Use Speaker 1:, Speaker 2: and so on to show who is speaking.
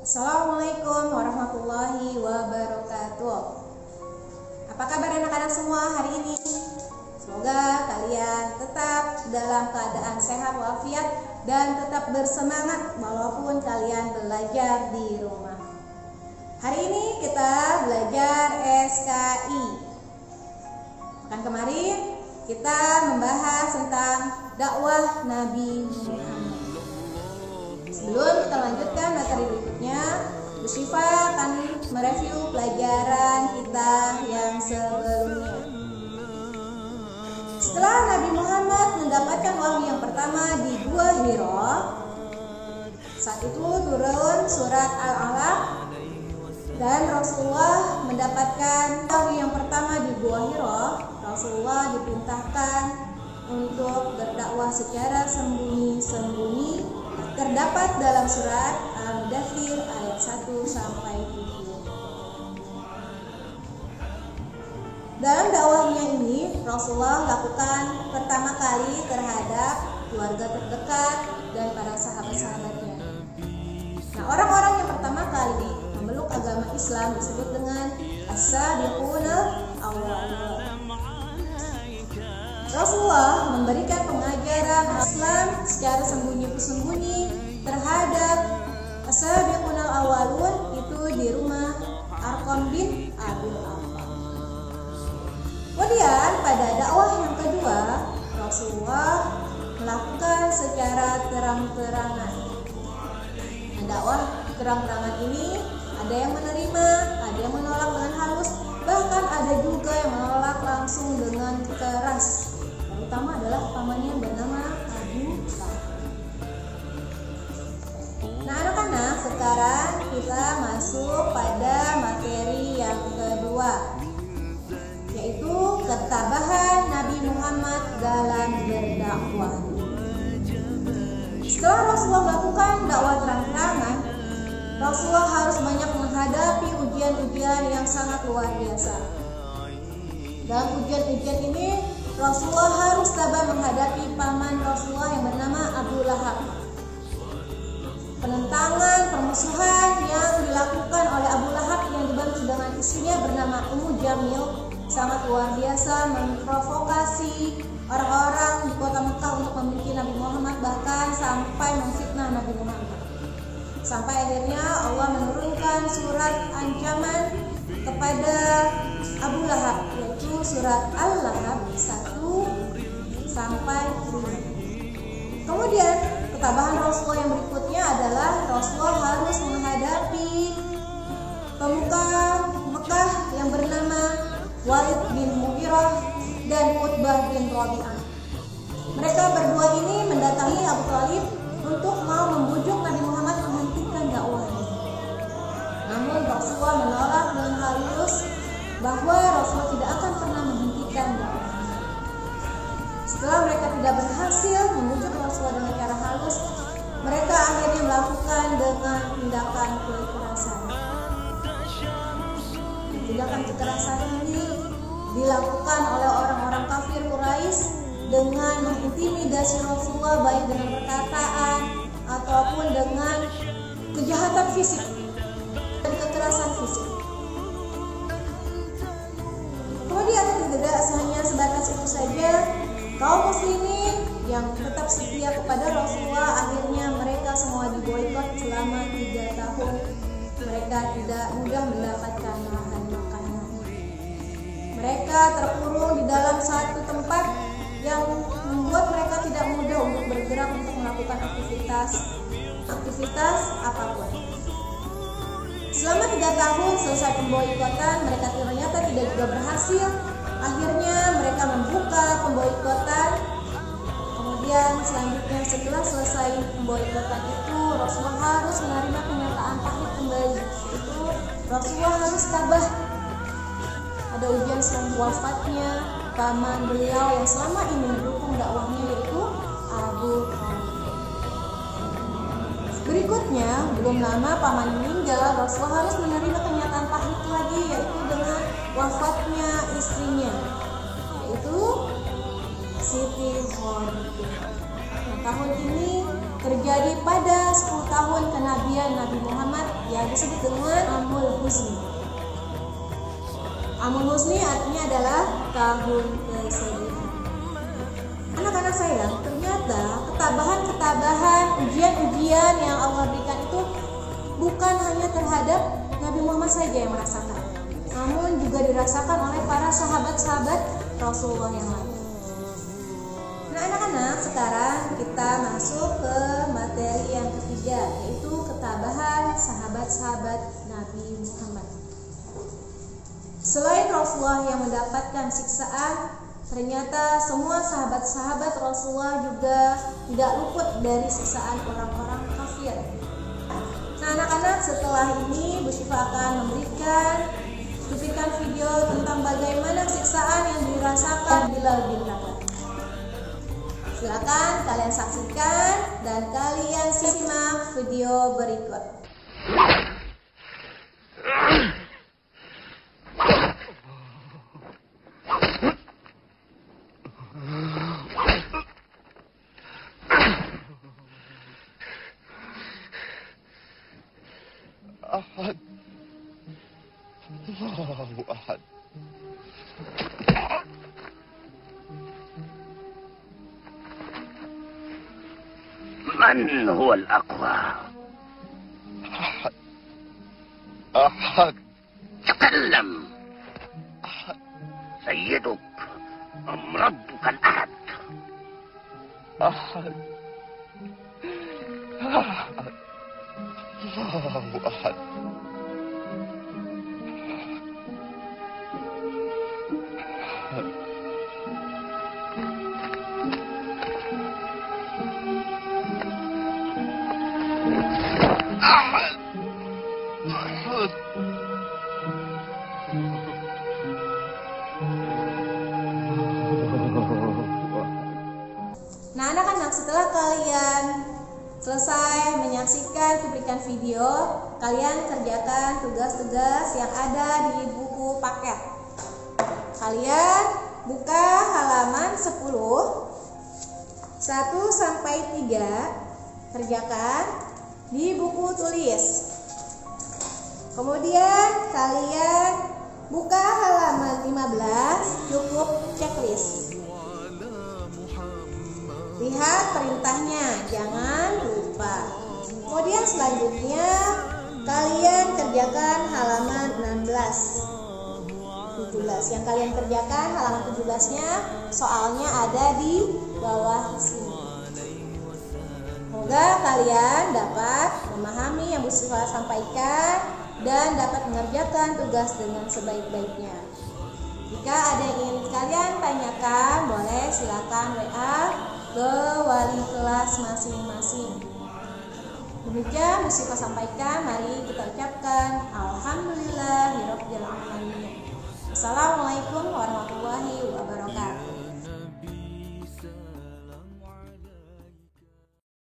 Speaker 1: Assalamualaikum warahmatullahi wabarakatuh. Apa kabar anak-anak semua hari ini? Semoga kalian tetap dalam keadaan sehat walafiat dan tetap bersemangat walaupun kalian belajar di rumah. Hari ini kita belajar SKI. Pekan kemarin kita membahas tentang dakwah Nabi Muhammad. Sebelum kita lanjutkan materi berikutnya, Bu Syifa akan mereview pelajaran kita yang sebelumnya. Setelah Nabi Muhammad mendapatkan wahyu yang pertama di Gua Hira, saat itu turun surat Al-Alaq dan Rasulullah mendapatkan wahyu yang pertama di Gua Hira. Rasulullah diperintahkan untuk berdakwah secara sembunyi-sembunyi. Terdapat dalam surat Al-Mudaththir ayat 1 sampai 7. Dalam dakwahnya ini Rasulullah lakukan pertama kali terhadap keluarga terdekat dan para sahabat-sahabatnya. Nah, orang-orang yang pertama kali memeluk agama Islam disebut dengan as-sabiqunal awwalun. Rasulullah memberikan pengajaran Islam secara sembunyi-sembunyi terhadap as-sabiqunal awwalun itu di rumah Arqam bin Abil Arqam. Kemudian pada dakwah yang kedua, Rasulullah melakukan secara terang-terangan. Nah, dakwah terang-terangan ini ada yang menerima, ada yang menolak dengan halus, bahkan ada juga yang menolak langsung dengan keras. Pertama adalah pamannya yang bernama Abu Lahab. Nah anak-anak, sekarang kita masuk pada materi yang kedua, yaitu ketabahan Nabi Muhammad dalam berdakwah. Setelah Rasulullah melakukan dakwah terang-terangan, Rasulullah harus banyak menghadapi ujian-ujian yang sangat luar biasa. Dalam ujian-ujian ini Rasulullah harus sabar menghadapi paman Rasulullah yang bernama Abu Lahab. Penentangan, permusuhan yang dilakukan oleh Abu Lahab yang dibantu dengan istrinya bernama Ummu Jamil sangat luar biasa, memprovokasi orang-orang di kota Mekah untuk membenci Nabi Muhammad, bahkan sampai memfitnah Nabi Muhammad. Sampai akhirnya Allah menurunkan surat ancaman kepada Abu Lahab, yaitu surat Al-Lahab 1 sampai 5. Kemudian ketabahan Rasulullah yang berikutnya adalah Rasulullah harus menghadapi pemuka Mekah yang bernama Walid bin Mughirah dan Utbah bin Rabi'ah. Mereka berdua ini mendatangi Abu Thalib untuk mau membujuk Nabi Muhammad menghentikan dakwahnya. Namun Rasulullah menolak dengan halus bahwa Rasulullah tidak akan pernah menghentikan dakwahnya. Setelah mereka tidak berhasil membujuk Rasulullah dengan cara halus, mereka akhirnya melakukan dengan tindakan kekerasan. Tindakan kekerasan ini dilakukan oleh orang-orang kafir Quraisy dengan mengintimidasi Rasulullah baik dengan perkataan ataupun dengan kejahatan fisik dan kekerasan fisik. Kemudian tidak hanya sebatas itu saja, kaum muslimin yang tetap setia kepada Rasulullah akhirnya mereka semua diboikot selama 3 tahun. Mereka tidak mudah mendapatkan bahan makanan. Mereka terkurung di dalam satu tempat yang membuat mereka tidak mudah untuk bergerak untuk melakukan aktivitas apapun. Selama 3 tahun selesai pemboikotan, mereka ternyata tidak juga berhasil. Akhirnya mereka membuka pemboikotan. Kemudian selanjutnya setelah selesai pemboikotan itu, Rasulullah harus menerima kenyataan pahit kembali. Itu Rasulullah harus tabah. Ada ujian selain wafatnya paman beliau yang selama ini mendukung dakwahnya, yaitu Abu Talib. Berikutnya, belum lama paman meninggal, Rasulullah harus menerima kenyataan pahit lagi, yaitu dengan wafatnya istrinya, yaitu Siti Khadijah. Nah, tahun ini terjadi pada 10 tahun kenabian Nabi Muhammad yang disebut dengan Amul Huzni. Amul Huzni artinya adalah tahun kesedihan. Anak-anak sayang, ternyata ketabahan, ujian-ujian yang Allah berikan itu bukan hanya terhadap Nabi Muhammad saja yang merasakan, namun juga dirasakan oleh para sahabat-sahabat Rasulullah yang lain. Nah anak-anak, sekarang kita masuk ke materi yang ketiga, yaitu ketabahan sahabat-sahabat Nabi Muhammad. Selain Rasulullah yang mendapatkan siksaan, ternyata semua sahabat-sahabat Rasulullah juga tidak luput dari siksaan orang-orang kafir. Nah anak-anak, setelah ini Bu Syifa akan memberikan cuplikan video tentang bagaimana siksaan yang dirasakan Bilal bin Rabah. Silakan kalian saksikan dan kalian simak video berikut.
Speaker 2: أحد الله أحد
Speaker 3: من هو الأقوى؟
Speaker 2: أحد أحد
Speaker 3: تكلم. سيدك أم ربك الأحد؟
Speaker 2: أحد أحد الله أحد. أحد أحد.
Speaker 1: Nah anak-anak, setelah kalian selesai menyaksikan cuplikan video, kalian kerjakan tugas-tugas yang ada di buku paket. Kalian buka halaman 10, 1 sampai 3, kerjakan di buku tulis. Kemudian kalian buka halaman 15, cukup checklist. Lihat perintahnya, jangan lupa. Kemudian selanjutnya kalian kerjakan halaman 16, 17. Yang kalian kerjakan halaman 17-nya soalnya ada di bawah sini. Semoga kalian dapat memahami yang Bu Syifa sampaikan dan dapat mengerjakan tugas dengan sebaik-baiknya. Jika ada yang ingin kalian tanyakan, boleh silakan WA ke wali kelas masing-masing. Demikian Bu Syifa sampaikan, mari kita ucapkan alhamdulillahirabbil alamin. Assalamualaikum warahmatullahi wabarakatuh.